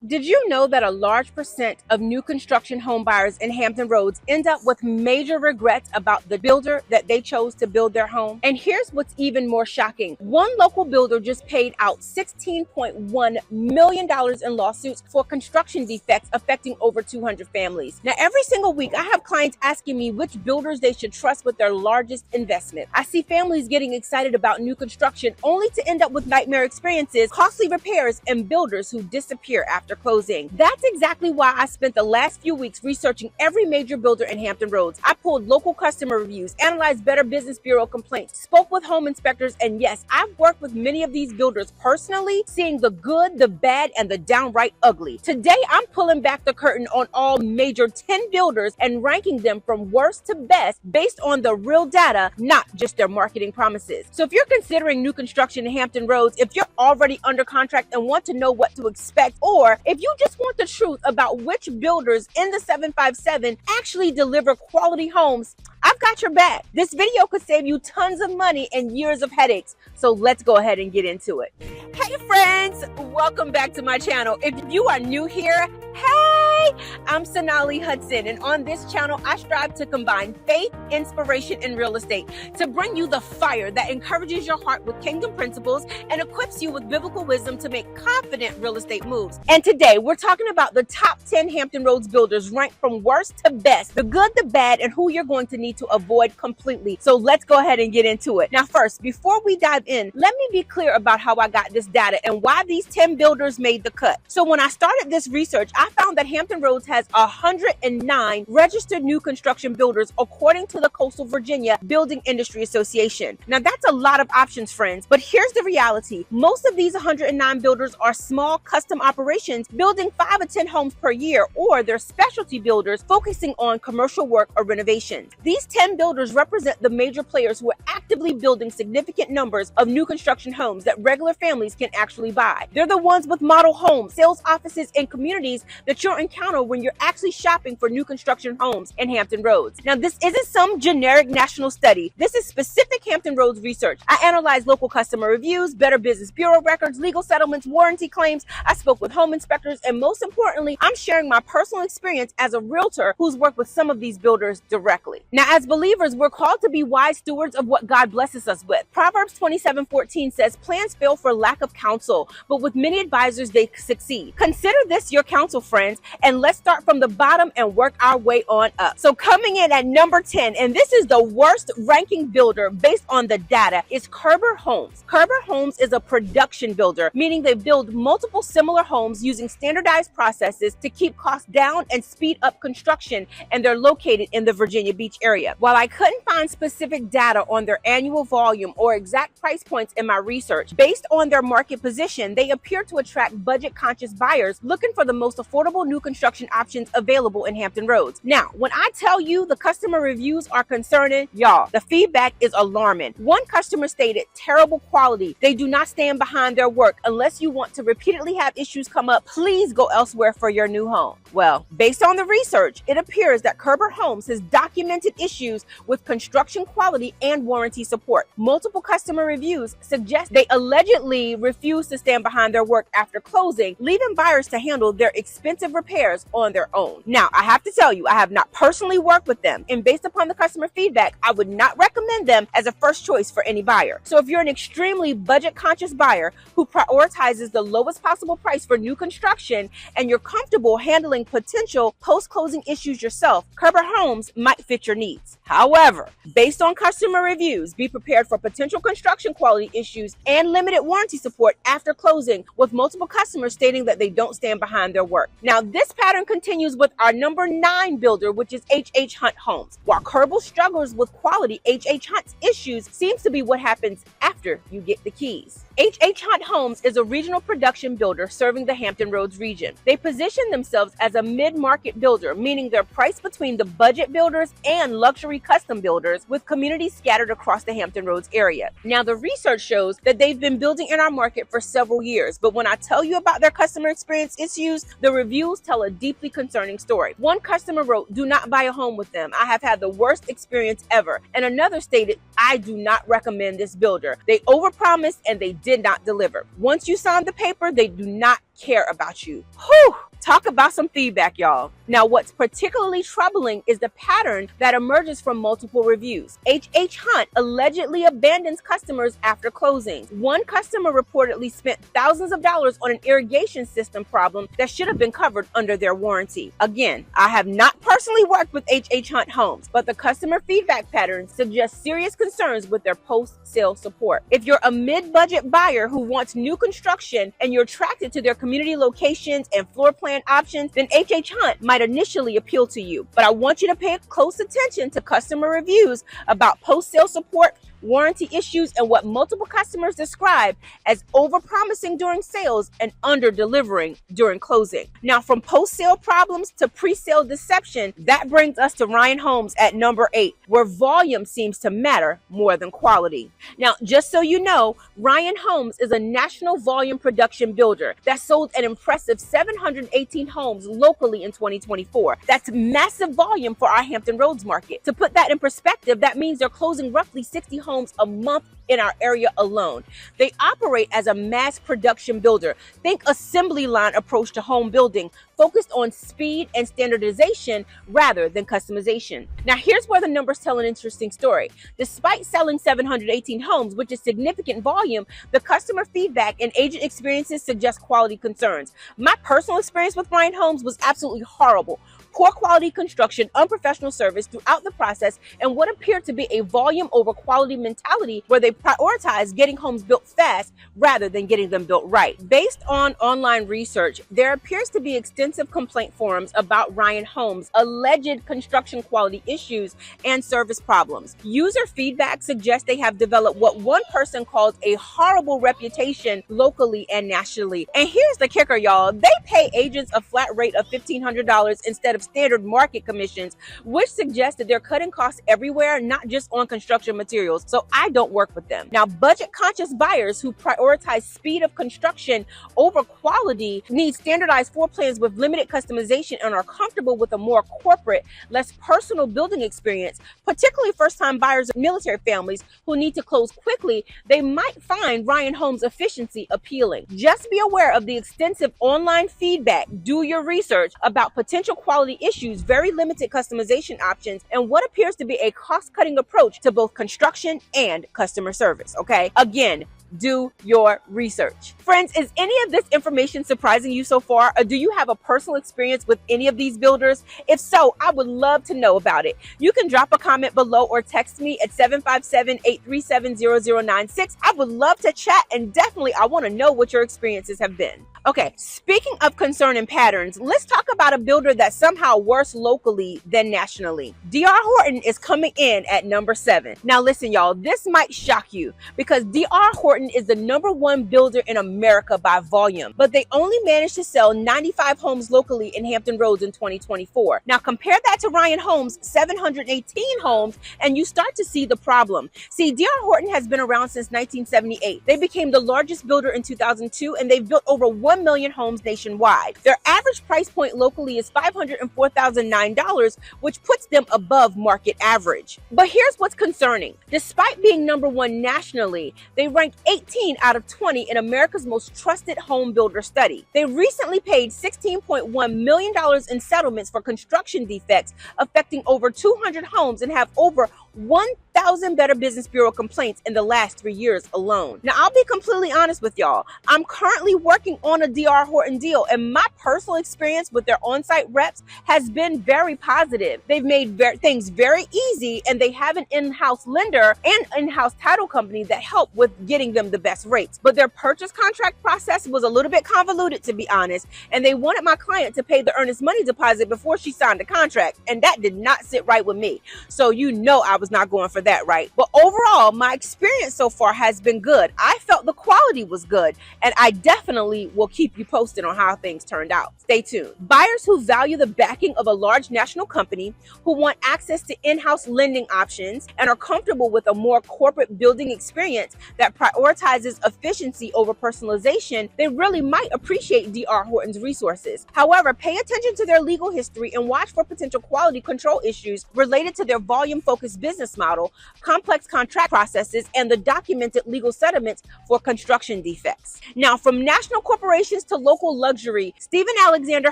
Did you know that a large percent of new construction home buyers in Hampton Roads end up with major regrets about the builder that they chose to build their home? And here's what's even more shocking. One local builder just paid out $16.1 million in lawsuits for construction defects affecting over 200 families. Now, every single week, I have clients asking me which builders they should trust with their largest investment. I see families getting excited about new construction only to end up with nightmare experiences, costly repairs, and builders who disappear after closing. That's exactly why I spent the last few weeks researching every major builder in Hampton Roads. I pulled local customer reviews, analyzed Better Business Bureau complaints, spoke with home inspectors, and yes, I've worked with many of these builders personally, seeing the good, the bad, and the downright ugly. Today, I'm pulling back the curtain on all major 10 builders and ranking them from worst to best based on the real data, not just their marketing promises. So if you're considering new construction in Hampton Roads, if you're already under contract and want to know what to expect, or if you just want the truth about which builders in the 757 actually deliver quality homes, I've got your back. This video could save you tons of money and years of headaches. So let's go ahead and get into it. Hey friends, welcome back to my channel. If you are new here, hey, I'm Sonali Hudson, and on this channel, I strive to combine faith, inspiration, and real estate to bring you the fire that encourages your heart with kingdom principles and equips you with biblical wisdom to make confident real estate moves. And today, we're talking about the top 10 Hampton Roads builders ranked from worst to best, the good, the bad, and who you're going to need to avoid completely. So let's go ahead and get into it. Now, first, before we dive in, let me be clear about how I got this data and why these 10 builders made the cut. So when I started this research, I found that Hampton Roads has 109 registered new construction builders according to the Coastal Virginia Building Industry Association. Now that's a lot of options, friends, but here's the reality. Most of these 109 builders are small custom operations building 5 or 10 homes per year, or they're specialty builders focusing on commercial work or renovations. These 10 builders represent the major players who are actively building significant numbers of new construction homes that regular families can actually buy. They're the ones with model homes, sales offices, and communities that you'll encounter when you're actually shopping for new construction homes in Hampton Roads. Now, this isn't some generic national study. This is specific Hampton Roads research. I analyzed local customer reviews, Better Business Bureau records, legal settlements, warranty claims. I spoke with home inspectors, and most importantly, I'm sharing my personal experience as a realtor who's worked with some of these builders directly. Now, as believers, we're called to be wise stewards of what God blesses us with. Proverbs 27:14 says, "Plans fail for lack of counsel, but with many advisors, they succeed." Consider this your counsel, friends, and let's start from the bottom and work our way on up. So coming in at number 10, and this is the worst ranking builder based on the data, is Kerber Homes. Kerber Homes is a production builder, meaning they build multiple similar homes using standardized processes to keep costs down and speed up construction, and they're located in the Virginia Beach area. While I couldn't find specific data on their annual volume or exact price points in my research, based on their market position, they appear to attract budget-conscious buyers looking for the most affordable new construction options available in Hampton Roads. Now, when I tell you the customer reviews are concerning, y'all, the feedback is alarming. One customer stated, "Terrible quality. They do not stand behind their work. Unless you want to repeatedly have issues come up, please go elsewhere for your new home." Well, based on the research, it appears that Kerber Homes has documented issues with construction quality and warranty support. Multiple customer reviews suggest they allegedly refuse to stand behind their work after closing, leaving buyers to handle their expensive repairs on their own. Now, I have to tell you, I have not personally worked with them, and based upon the customer feedback, I would not recommend them as a first choice for any buyer. So if you're an extremely budget-conscious buyer who prioritizes the lowest possible price for new construction and you're comfortable handling potential post-closing issues yourself, Kerber Homes might fit your needs. However, based on customer reviews, be prepared for potential construction quality issues and limited warranty support after closing, with multiple customers stating that they don't stand behind their work. Now, this pattern continues with our number 9 builder, which is H.H. Hunt Homes. While Kerber struggles with quality, H.H. Hunt's issues seems to be what happens after you get the keys. H.H. Hunt Homes is a regional production builder serving the Hampton Roads region. They position themselves as a mid-market builder, meaning they're priced between the budget builders and luxury custom builders, with communities scattered across the Hampton Roads area. Now, the research shows that they've been building in our market for several years, but when I tell you about their customer experience issues, the reviews tell a a deeply concerning story. One customer wrote, "Do not buy a home with them. I have had the worst experience ever." And another stated, "I do not recommend this builder. They overpromised and they did not deliver. Once you sign the paper, they do not care about you." Whew! Talk about some feedback, y'all. Now, what's particularly troubling is the pattern that emerges from multiple reviews. H.H. Hunt allegedly abandons customers after closings. One customer reportedly spent thousands of dollars on an irrigation system problem that should have been covered under their warranty. Again, I have not personally worked with H.H. Hunt homes, but the customer feedback pattern suggests serious concerns with their post-sale support. If you're a mid-budget buyer who wants new construction and you're attracted to their community locations and floor plan options, then H.H. Hunt might initially appeal to you. But I want you to pay close attention to customer reviews about post-sale support, warranty issues, and what multiple customers describe as overpromising during sales and under-delivering during closing. Now, from post-sale problems to pre-sale deception, that brings us to Ryan Homes at number 8, where volume seems to matter more than quality. Now, just so you know, Ryan Homes is a national volume production builder that sold an impressive 718 homes locally in 2024. That's massive volume for our Hampton Roads market. To put that in perspective, that means they're closing roughly 60 homes a month in our area alone. They operate as a mass production builder. Think assembly line approach to home building, focused on speed and standardization rather than customization. Now, here's where the numbers tell an interesting story. Despite selling 718 homes, which is significant volume, the customer feedback and agent experiences suggest quality concerns. My personal experience with Ryan Homes was absolutely horrible. Poor quality construction, unprofessional service throughout the process, and what appeared to be a volume over quality mentality where they prioritize getting homes built fast rather than getting them built right. Based on online research, there appears to be extensive complaint forums about Ryan Homes' alleged construction quality issues and service problems. User feedback suggests they have developed what one person calls a horrible reputation locally and nationally. And here's the kicker, y'all. They pay agents a flat rate of $1,500 instead of standard market commissions, which suggests that they're cutting costs everywhere, not just on construction materials. So I don't work with them. Now, budget-conscious buyers who prioritize speed of construction over quality need standardized floor plans with limited customization and are comfortable with a more corporate, less personal building experience, particularly first-time buyers of military families who need to close quickly. They might find Ryan Homes' efficiency appealing. Just be aware of the extensive online feedback. Do your research about potential quality issues, very limited customization options, and what appears to be a cost-cutting approach to both construction and customer service, okay? Again, do your research. Friends, is any of this information surprising you so far, or do you have a personal experience with any of these builders? If so, I would love to know about it. You can drop a comment below or text me at 757-837-0096. I would love to chat, and definitely I want to know what your experiences have been. Okay, speaking of concern and patterns, let's talk about a builder that's somehow worse locally than nationally. D.R. Horton is coming in at number 7. Now listen, y'all, this might shock you because D.R. Horton is the #1 builder in America by volume, but they only managed to sell 95 homes locally in Hampton Roads in 2024. Now compare that to Ryan Homes' 718 homes, and you start to see the problem. See, D.R. Horton has been around since 1978. They became the largest builder in 2002, and they've built over 1 million homes nationwide. Their average price point locally is $504,009, which puts them above market average. But here's what's concerning. Despite being #1 nationally, they ranked 18 out of 20 in America's most trusted home builder study. They recently paid $16.1 million in settlements for construction defects affecting over 200 homes and have over 1,000 Better Business Bureau complaints in the last 3 years alone. Now, I'll be completely honest with y'all. I'm currently working on a D.R. Horton deal, and my personal experience with their on-site reps has been very positive. They've made things very easy, and they have an in-house lender and in-house title company that help with getting them the best rates. But their purchase contract process was a little bit convoluted, to be honest, and they wanted my client to pay the earnest money deposit before she signed the contract, and that did not sit right with me. So you know I was was not going for that, right? But overall, my experience so far has been good. I felt the quality was good, and I definitely will keep you posted on how things turned out. Stay tuned. Buyers who value the backing of a large national company, who want access to in-house lending options, and are comfortable with a more corporate building experience that prioritizes efficiency over personalization, they really might appreciate D.R. Horton's resources. However, pay attention to their legal history and watch for potential quality control issues related to their volume-focused business model, complex contract processes, and the documented legal settlements for construction defects. Now, from national corporations to local luxury, Stephen Alexander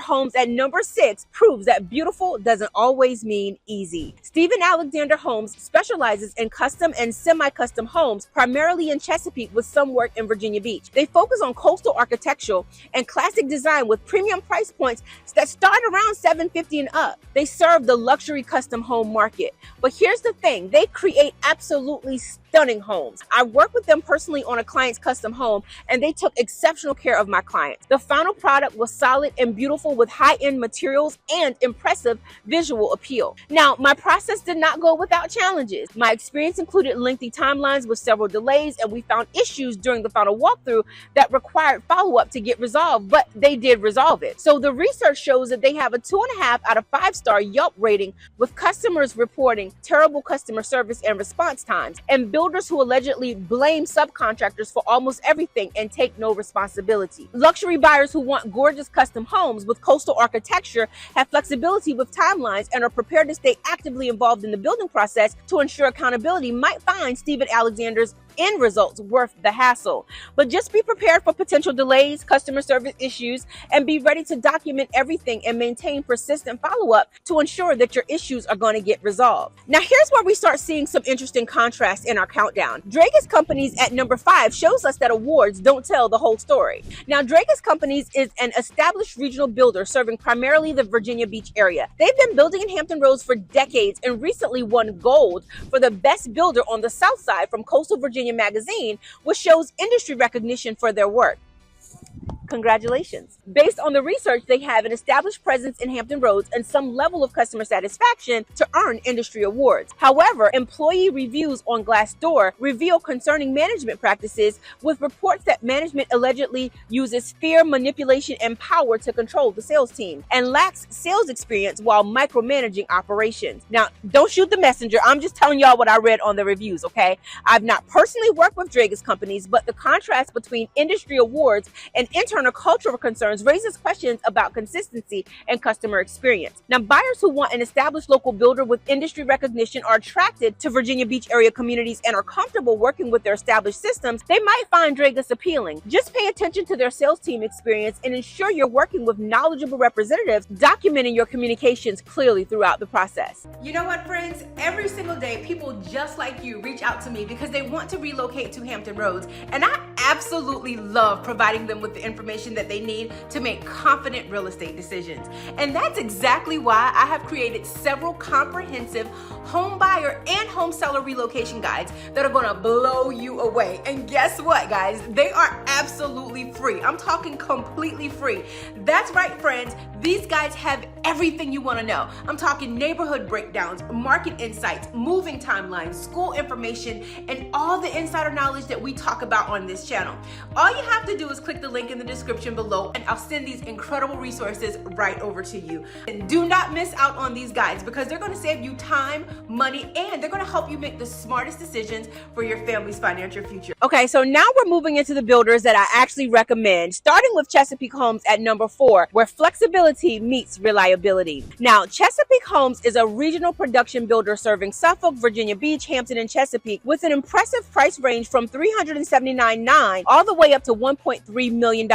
Homes at number 6 proves that beautiful doesn't always mean easy. Stephen Alexander Homes specializes in custom and semi-custom homes, primarily in Chesapeake with some work in Virginia Beach. They focus on coastal architectural and classic design with premium price points that start around $750 and up. They serve the luxury custom home market. But here's the thing, they create absolutely stunning homes. I worked with them personally on a client's custom home, and they took exceptional care of my clients. The final product was solid and beautiful with high-end materials and impressive visual appeal. Now, my process did not go without challenges. My experience included lengthy timelines with several delays, and we found issues during the final walkthrough that required follow-up to get resolved, but they did resolve it. So the research shows that they have a 2.5 out of 5-star Yelp rating, with customers reporting terrible customer service and response times, and builders who allegedly blame subcontractors for almost everything and take no responsibility. Luxury buyers who want gorgeous custom homes with coastal architecture have flexibility with timelines and are prepared to stay actively involved in the building process to ensure accountability might find Stephen Alexander's end results worth the hassle. But just be prepared for potential delays, customer service issues, and be ready to document everything and maintain persistent follow-up to ensure that your issues are going to get resolved. Now, here's where we start seeing some interesting contrasts in our countdown. Dragas Companies at number 5 shows us that awards don't tell the whole story. Now, Dragas Companies is an established regional builder serving primarily the Virginia Beach area. They've been building in Hampton Roads for decades and recently won gold for the best builder on the South Side from Coastal Virginia Magazine, which shows industry recognition for their work. Congratulations. Based on the research, they have an established presence in Hampton Roads and some level of customer satisfaction to earn industry awards. However, employee reviews on Glassdoor reveal concerning management practices, with reports that management allegedly uses fear, manipulation, and power to control the sales team and lacks sales experience while micromanaging operations. Now, don't shoot the messenger. I'm just telling y'all what I read on the reviews, okay? I've not personally worked with Dragas Companies, but the contrast between industry awards and internal cultural concerns raises questions about consistency and customer experience. Now, buyers who want an established local builder with industry recognition are attracted to Virginia Beach area communities and are comfortable working with their established systems. They might find Dragas appealing. Just pay attention to their sales team experience and ensure you're working with knowledgeable representatives, documenting your communications clearly throughout the process. You know what, friends? Every single day, people just like you reach out to me because they want to relocate to Hampton Roads, and I absolutely love providing them with the information that they need to make confident real estate decisions. And that's exactly why I have created several comprehensive home buyer and home seller relocation guides that are gonna blow you away. And guess what, guys? They are absolutely free. I'm talking completely free. That's right, friends. These guides have everything you want to know. I'm talking neighborhood breakdowns, market insights, moving timelines, school information, and all the insider knowledge that we talk about on this channel. All you have to do is click the link in the description below, and I'll send these incredible resources right over to you. And do not miss out on these guides because they're going to save you time, money, and they're going to help you make the smartest decisions for your family's financial future. Okay, so now we're moving into the builders that I actually recommend, starting with Chesapeake Homes at number 4, where flexibility meets reliability. Now, Chesapeake Homes is a regional production builder serving Suffolk, Virginia Beach, Hampton, and Chesapeake with an impressive price range from $379,900 all the way up to $1.3 million.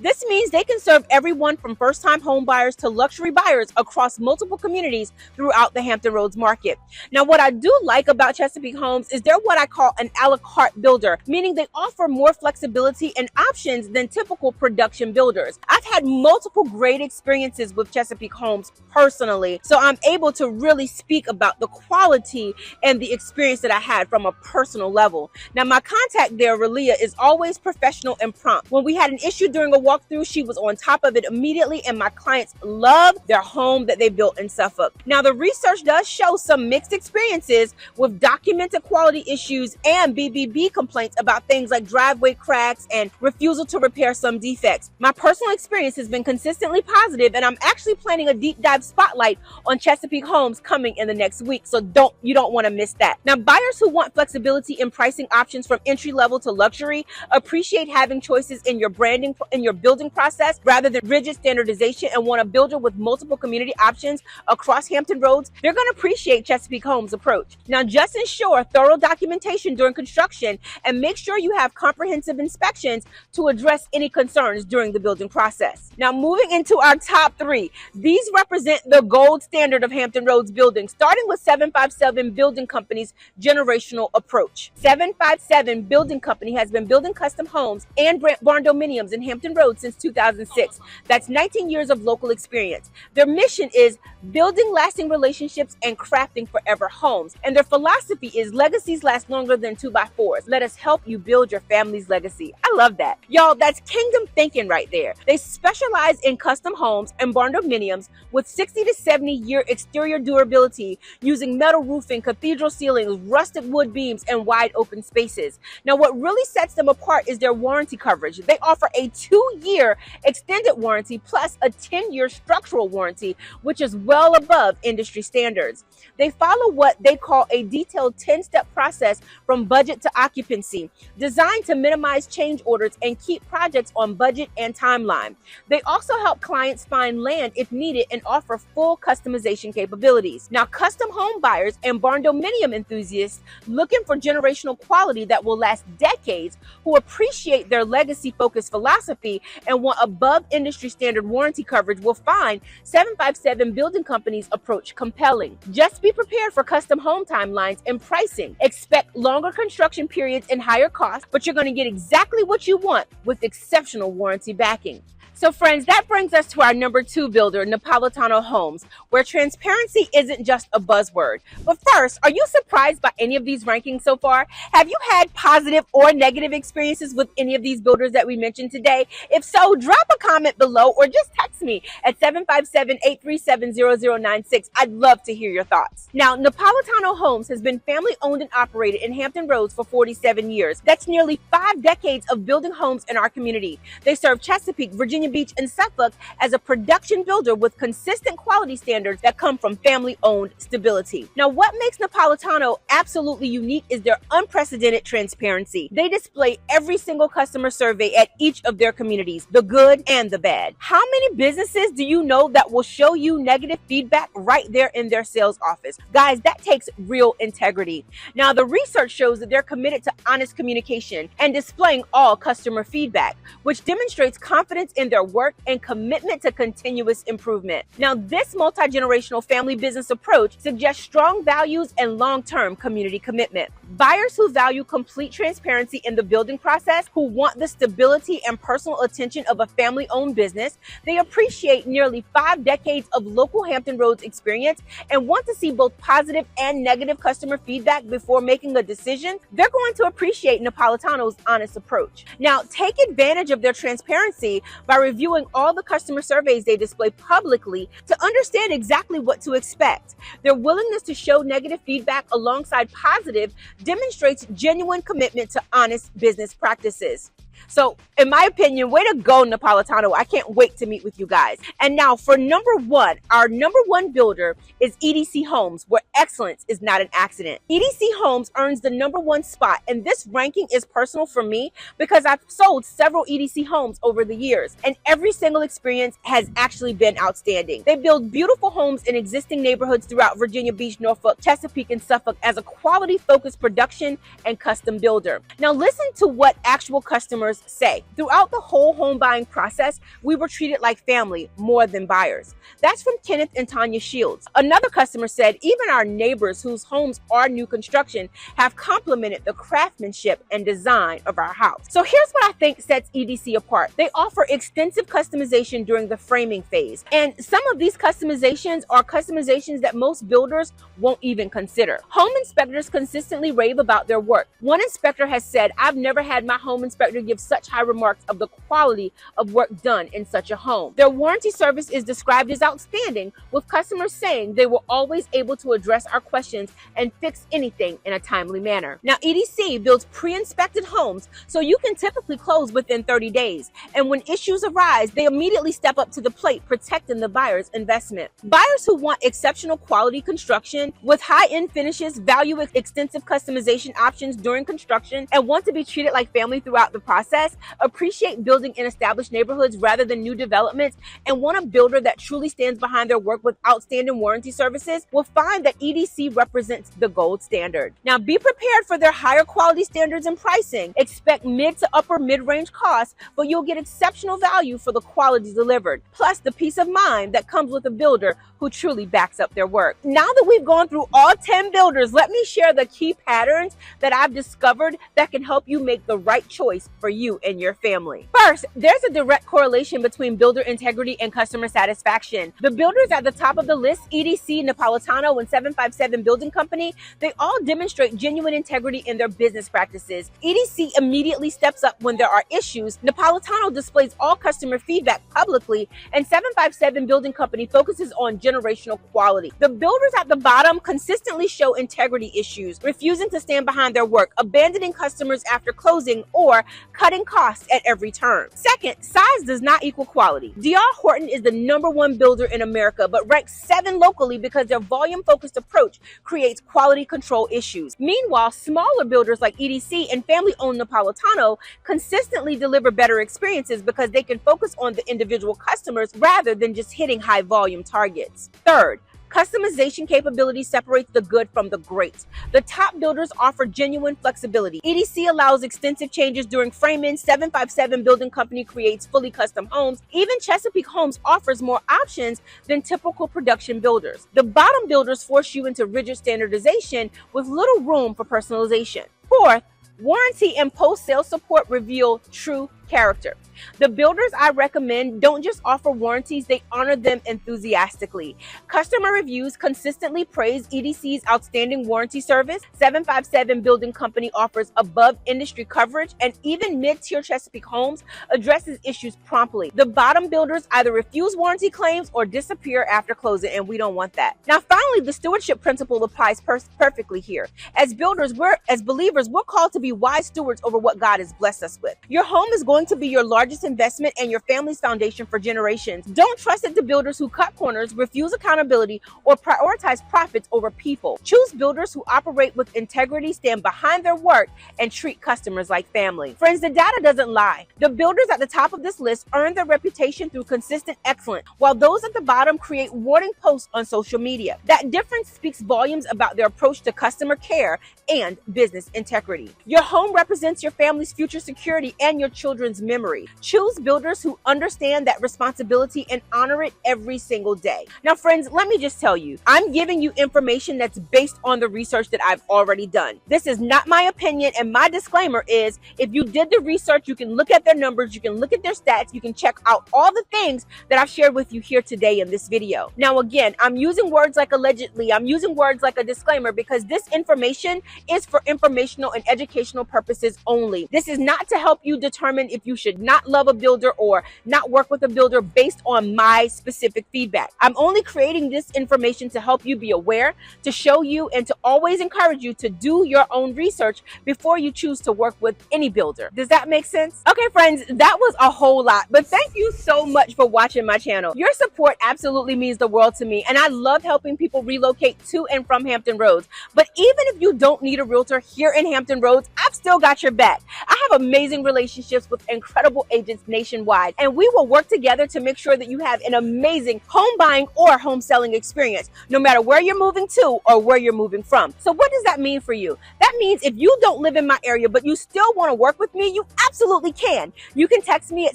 This means they can serve everyone from first-time home buyers to luxury buyers across multiple communities throughout the Hampton Roads market. Now, what I do like about Chesapeake Homes is they're what I call an a la carte builder, meaning they offer more flexibility and options than typical production builders. I've had multiple great experiences with Chesapeake Homes personally, so I'm able to really speak about the quality and the experience that I had from a personal level. Now, my contact there, Relia, is always professional and prompt. When we had an issue issue during a walkthrough, she was on top of it immediately, and my clients love their home that they built in Suffolk. Now, the research does show some mixed experiences with documented quality issues and BBB complaints about things like driveway cracks and refusal to repair some defects. My personal experience has been consistently positive, and I'm actually planning a deep dive spotlight on Chesapeake homes coming in the next week, so you don't want to miss that. Now, buyers who want flexibility in pricing options from entry level to luxury appreciate having choices in your branding, in your building process, rather than rigid standardization, and want a builder with multiple community options across Hampton Roads. They're going to appreciate Chesapeake Homes' approach. Now, just ensure thorough documentation during construction and make sure you have comprehensive inspections to address any concerns during the building process. Now, moving into our top three, these represent the gold standard of Hampton Roads building, starting with 757 Building Company's generational approach. 757 Building Company has been building custom homes and barn dominiums in Hampton Roads since 2006. That's 19 years of local experience. Their mission is building lasting relationships and crafting forever homes. And their philosophy is legacies last longer than 2x4s. Let us help you build your family's legacy. I love that. Y'all, that's kingdom thinking right there. They specialize in custom homes and barn dominiums with 60 to 70 year exterior durability using metal roofing, cathedral ceilings, rusted wood beams, and wide open spaces. Now, what really sets them apart is their warranty coverage. They offer a 2-year extended warranty plus a 10-year structural warranty, which is well above industry standards. They follow what they call a detailed 10-step process from budget to occupancy, designed to minimize change orders and keep projects on budget and timeline. They also help clients find land if needed and offer full customization capabilities. Now, custom home buyers and barn dominium enthusiasts looking for generational quality that will last decades, who appreciate their legacy-focused philosophy and want above industry standard warranty coverage, will find 757 Building Company's approach compelling. Just be prepared for custom home timelines and pricing. Expect longer construction periods and higher costs, but you're going to get exactly what you want with exceptional warranty backing. So friends, that brings us to our number 2 builder, Napolitano Homes, where transparency isn't just a buzzword. But first, are you surprised by any of these rankings so far? Have you had positive or negative experiences with any of these builders that we mentioned today? If so, drop a comment below or just text me at 757-837-0096. I'd love to hear your thoughts. Now, Napolitano Homes has been family owned and operated in Hampton Roads for 47 years. That's nearly 5 decades of building homes in our community. They serve Chesapeake, Virginia Beach, and Suffolk as a production builder with consistent quality standards that come from family-owned stability. Now, what makes Napolitano absolutely unique is their unprecedented transparency. They display every single customer survey at each of their communities, the good and the bad. How many businesses do you know that will show you negative feedback right there in their sales office? Guys, that takes real integrity. Now, the research shows that they're committed to honest communication and displaying all customer feedback, which demonstrates confidence in their work and commitment to continuous improvement. Now, this multi-generational family business approach suggests strong values and long-term community commitment. Buyers who value complete transparency in the building process, who want the stability and personal attention of a family-owned business, they appreciate nearly 5 decades of local Hampton Roads experience and want to see both positive and negative customer feedback before making a decision, they're going to appreciate Napolitano's honest approach. Now, take advantage of their transparency by reviewing all the customer surveys they display publicly to understand exactly what to expect. Their willingness to show negative feedback alongside positive demonstrates genuine commitment to honest business practices. So, in my opinion, way to go, Napolitano. I can't wait to meet with you guys. And now for number 1, our number 1 builder is EDC Homes, where excellence is not an accident. EDC Homes earns the number 1 spot, and this ranking is personal for me because I've sold several EDC homes over the years, and every single experience has actually been outstanding. They build beautiful homes in existing neighborhoods throughout Virginia Beach, Norfolk, Chesapeake, and Suffolk as a quality-focused production and custom builder. Now listen to what actual customers say. Throughout the whole home buying process, we were treated like family more than buyers. That's from Kenneth and Tanya Shields. Another customer said, even our neighbors whose homes are new construction have complimented the craftsmanship and design of our house. So here's what I think sets EDC apart. They offer extensive customization during the framing phase. And some of these customizations are customizations that most builders won't even consider. Home inspectors consistently rave about their work. One inspector has said, I've never had my home inspector give give such high remarks of the quality of work done in such a home. Their warranty service is described as outstanding, with customers saying they were always able to address our questions and fix anything in a timely manner. Now, EDC builds pre-inspected homes, so you can typically close within 30 days. And when issues arise, they immediately step up to the plate, protecting the buyer's investment. Buyers who want exceptional quality construction with high-end finishes, value extensive customization options during construction, and want to be treated like family throughout the process, appreciate building in established neighborhoods rather than new developments, and want a builder that truly stands behind their work with outstanding warranty services, will find that EDC represents the gold standard. Now, be prepared for their higher quality standards and pricing. Expect mid to upper mid-range costs, but you'll get exceptional value for the quality delivered, plus the peace of mind that comes with a builder who truly backs up their work. Now that we've gone through all 10 builders, let me share the key patterns that I've discovered that can help you make the right choice for you and your family. First, there's a direct correlation between builder integrity and customer satisfaction. The builders at the top of the list, EDC, Napolitano, and 757 Building Company, they all demonstrate genuine integrity in their business practices. EDC immediately steps up when there are issues. Napolitano displays all customer feedback publicly, and 757 Building Company focuses on generational quality. The builders at the bottom consistently show integrity issues, refusing to stand behind their work, abandoning customers after closing, or cutting costs at every turn. Second, size does not equal quality. D.R. Horton is the #1 builder in America, but ranks 7 locally because their volume-focused approach creates quality control issues. Meanwhile, smaller builders like EDC and family-owned Napolitano consistently deliver better experiences because they can focus on the individual customers rather than just hitting high-volume targets. Third, customization capability separates the good from the great. The top builders offer genuine flexibility. EDC allows extensive changes during framing. 757 Building Company creates fully custom homes. Even Chesapeake Homes offers more options than typical production builders. The bottom builders force you into rigid standardization with little room for personalization. Fourth, warranty and post-sale support reveal true character. The builders I recommend don't just offer warranties, they honor them enthusiastically. Customer reviews consistently praise EDC's outstanding warranty service. 757 Building Company offers above industry coverage, and even mid-tier Chesapeake Homes addresses issues promptly. The bottom builders either refuse warranty claims or disappear after closing, and we don't want that. Now, finally, the stewardship principle applies perfectly here. As builders, as believers, we're called to be wise stewards over what God has blessed us with. Your home is going to be your largest investment and your family's foundation for generations. Don't trust it to builders who cut corners, refuse accountability, or prioritize profits over people. Choose builders who operate with integrity, stand behind their work, and treat customers like family. Friends, the data doesn't lie. The builders at the top of this list earn their reputation through consistent excellence, while those at the bottom create warning posts on social media. That difference speaks volumes about their approach to customer care and business integrity. Your home represents your family's future security and your children's memory. Choose builders who understand that responsibility and honor it every single day. Now, friends, let me just tell you, I'm giving you information that's based on the research that I've already done. This is not my opinion, and my disclaimer is, if you did the research, you can look at their numbers, you can look at their stats, you can check out all the things that I've shared with you here today in this video. Now, again, I'm using words like allegedly, I'm using words like a disclaimer because this information is for informational and educational purposes only. This is not to help you determine if you should not love a builder or not work with a builder based on my specific feedback. I'm only creating this information to help you be aware, to show you, and to always encourage you to do your own research before you choose to work with any builder. Does that make sense? Okay, friends, that was a whole lot, but thank you so much for watching my channel. Your support absolutely means the world to me, and I love helping people relocate to and from Hampton Roads. But even if you don't need a realtor here in Hampton Roads, I've still got your back. I have amazing relationships with incredible agents nationwide, and we will work together to make sure that you have an amazing home buying or home selling experience, no matter where you're moving to or where you're moving from. So what does that mean for you? That means if you don't live in my area, but you still want to work with me, you absolutely can. You can text me at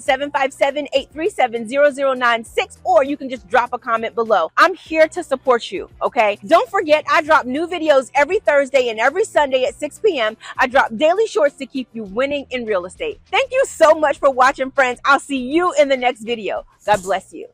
757-837-0096, or you can just drop a comment below. I'm here to support you, okay? Don't forget, I drop new videos every Thursday and every Sunday at 6 p.m. I drop daily shorts to keep you winning in real estate. Thank you so much for watching, friends. I'll see you in the next video. God bless you.